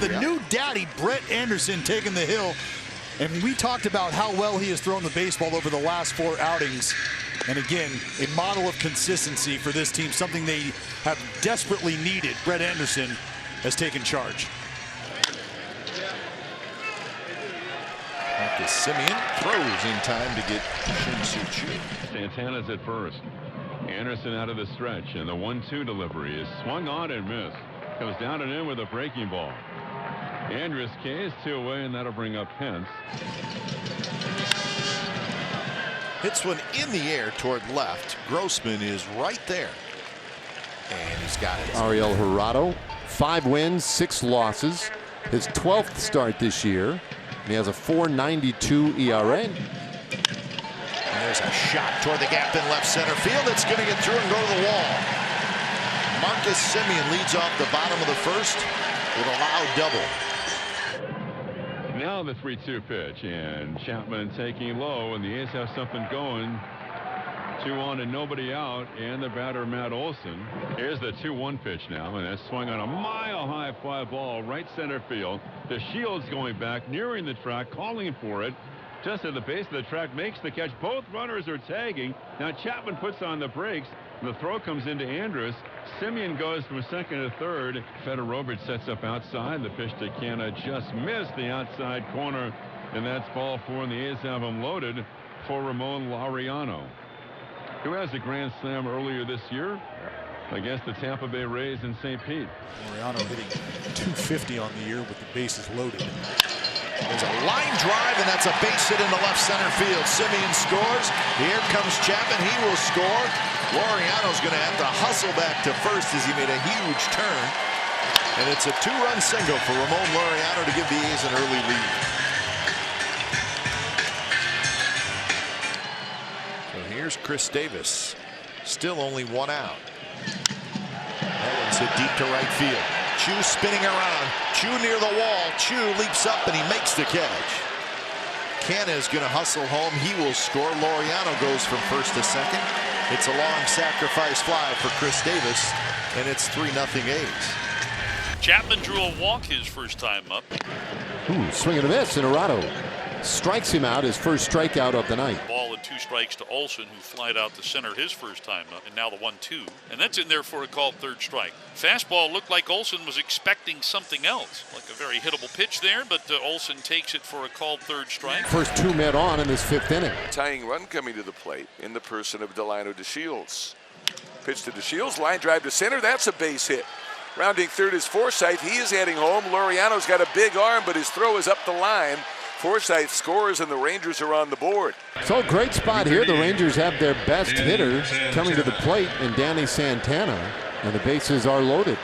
The new daddy, Brett Anderson, taking the hill. And we talked about how well he has thrown the baseball over the last 4 outings. And again, a model of consistency for this team, something they have desperately needed. Brett Anderson has taken charge. Marcus Semien throws in time to get Shin-Soo Choo. Santana's at first. Anderson out of the stretch, and the 1-2 delivery is swung on and missed. Goes down and in with a breaking ball. Andrus K's 2 away, and that'll bring up Pence. Hits one in the air toward left. Grossman is right there. And he's got it. Ariel Jurado, 5 wins, 6 losses. His 12th start this year. And he has a .492 ERA. And there's a shot toward the gap in left center field. It's going to get through and go to the wall. Marcus Semien leads off the bottom of the first with a loud double. Now the 3-2 pitch, and Chapman taking low, and the A's have something going. 2 on and nobody out, and the batter Matt Olson. Here's the 2-1 pitch now, and that's swung on a mile-high fly ball right center field. The Shields going back, nearing the track, calling for it. Just at the base of the track, makes the catch. Both runners are tagging. Now Chapman puts on the brakes. The throw comes into Andrus. Semien goes from second to third. Federovic sets up outside. The pitch to Canna just missed the outside corner, and that's ball 4, and the A's have him loaded for Ramon Laureano, who has a grand slam earlier this year against the Tampa Bay Rays in St. Pete. Laureano hitting .250 on the year with the bases loaded. There's a line drive, and that's a base hit into left center field. Semien scores. Here comes Chapman. He will score. Laureano's going to have to hustle back to first as he made a huge turn. And it's a 2-run single for Ramon Laureano to give the A's an early lead. So here's Chris Davis. Still only 1 out. That one's hit deep to right field. Choo spinning around. Choo near the wall. Choo leaps up and he makes the catch. Canna is going to hustle home. He will score. Laureano goes from first to second. It's a long sacrifice fly for Chris Davis, and it's 3-0 A's. Chapman drew a walk his first time up. Ooh, swing and a miss, and Jurado strikes him out, his first strikeout of the night. Ball and 2 strikes to Olson, who flied out the center his first time up, and now the 1-2. And that's in there for a called third strike. Fastball looked like Olson was expecting something else, like a very hittable pitch there, but Olson takes it for a called third strike. First 2 men on in this 5th inning. Tying run coming to the plate in the person of Delino DeShields. Pitch to DeShields, line drive to center. That's a base hit. Rounding third is Forsythe. He is heading home. Laureano's got a big arm, but his throw is up the line. Forsythe scores, and the Rangers are on the board. So great spot here. The Rangers have their best hitter coming to the plate in Danny Santana, and the bases are loaded.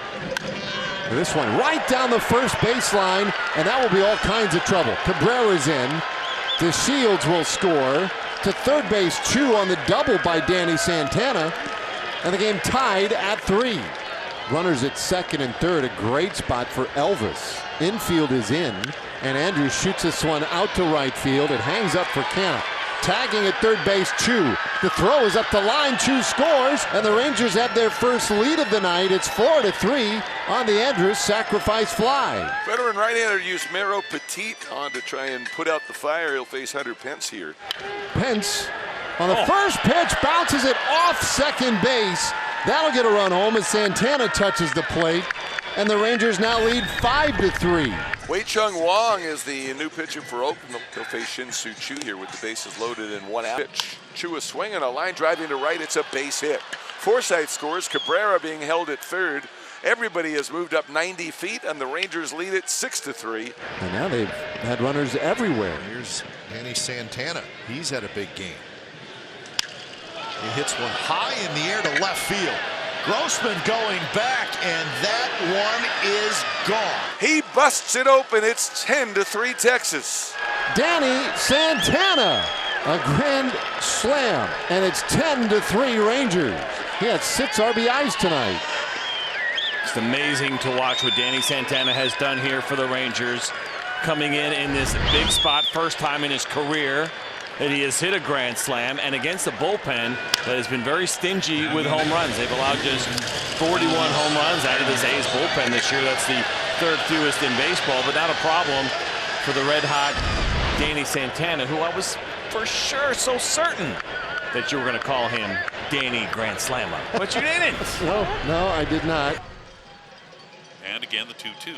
And this one right down the first baseline, and that will be all kinds of trouble. Cabrera's in. DeShields will score. To third base, Choo on the double by Danny Santana, and the game tied at 3. Runners at second and third, a great spot for Elvis. Infield is in, and Andrews shoots this one out to right field. It hangs up for Canna. Tagging at third base, Choo. The throw is up the line. Choo scores, and the Rangers have their first lead of the night. It's 4-3 on the Andrews sacrifice fly. Veteran right-hander used Mero Petit on to try and put out the fire. He'll face Hunter Pence here. Pence on the first pitch bounces it off second base. That'll get a run home as Santana touches the plate, and the Rangers now lead 5-3. Wei Chung Wong is the new pitcher for Oakland. He'll face Shin-Soo Choo here with the bases loaded and 1 out. Pitch. Choo is swinging, a line driving to right. It's a base hit. Forsythe scores. Cabrera being held at third. Everybody has moved up 90 feet, and the Rangers lead it 6-3. And now they've had runners everywhere. Here's Danny Santana. He's had a big game. He hits one high in the air to left field. Grossman going back, and that one is gone. He busts it open. It's 10-3 Texas. Danny Santana, a grand slam, and it's 10-3 Rangers. He had 6 RBIs tonight. It's amazing to watch what Danny Santana has done here for the Rangers. Coming in this big spot, first time in his career. that he has hit a grand slam, and against a bullpen that has been very stingy with home runs. They've allowed just 41 home runs out of this A's bullpen this year. That's the third fewest in baseball, but not a problem for the red-hot Danny Santana, who I was for sure so certain that you were going to call him Danny Grand Slammer, but you didn't. No, I did not. And again, the 2-2.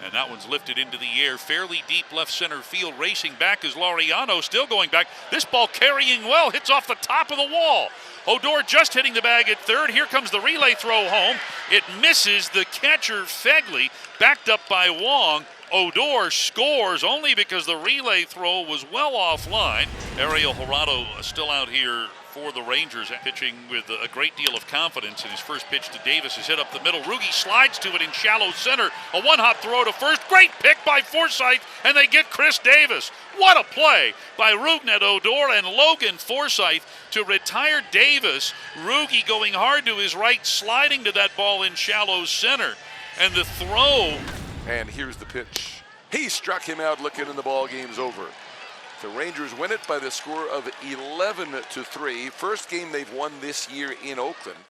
And that one's lifted into the air, fairly deep left center field. Racing back is Laureano, still going back. This ball carrying well, hits off the top of the wall. Odor just hitting the bag at third. Here comes the relay throw home. It misses the catcher, Fegley, backed up by Wong. Odor scores only because the relay throw was well offline. Ariel Jurado still out here for the Rangers, pitching with a great deal of confidence. And his first pitch to Davis is hit up the middle. Rugi slides to it in shallow center. A one-hop throw to first. Great pick by Forsythe, and they get Chris Davis. What a play by Rougned Odor and Logan Forsythe to retire Davis. Rugi going hard to his right, sliding to that ball in shallow center. And the throw. And here's the pitch. He struck him out looking, and the ball game's over. The Rangers win it by the score of 11-3. First game they've won this year in Oakland.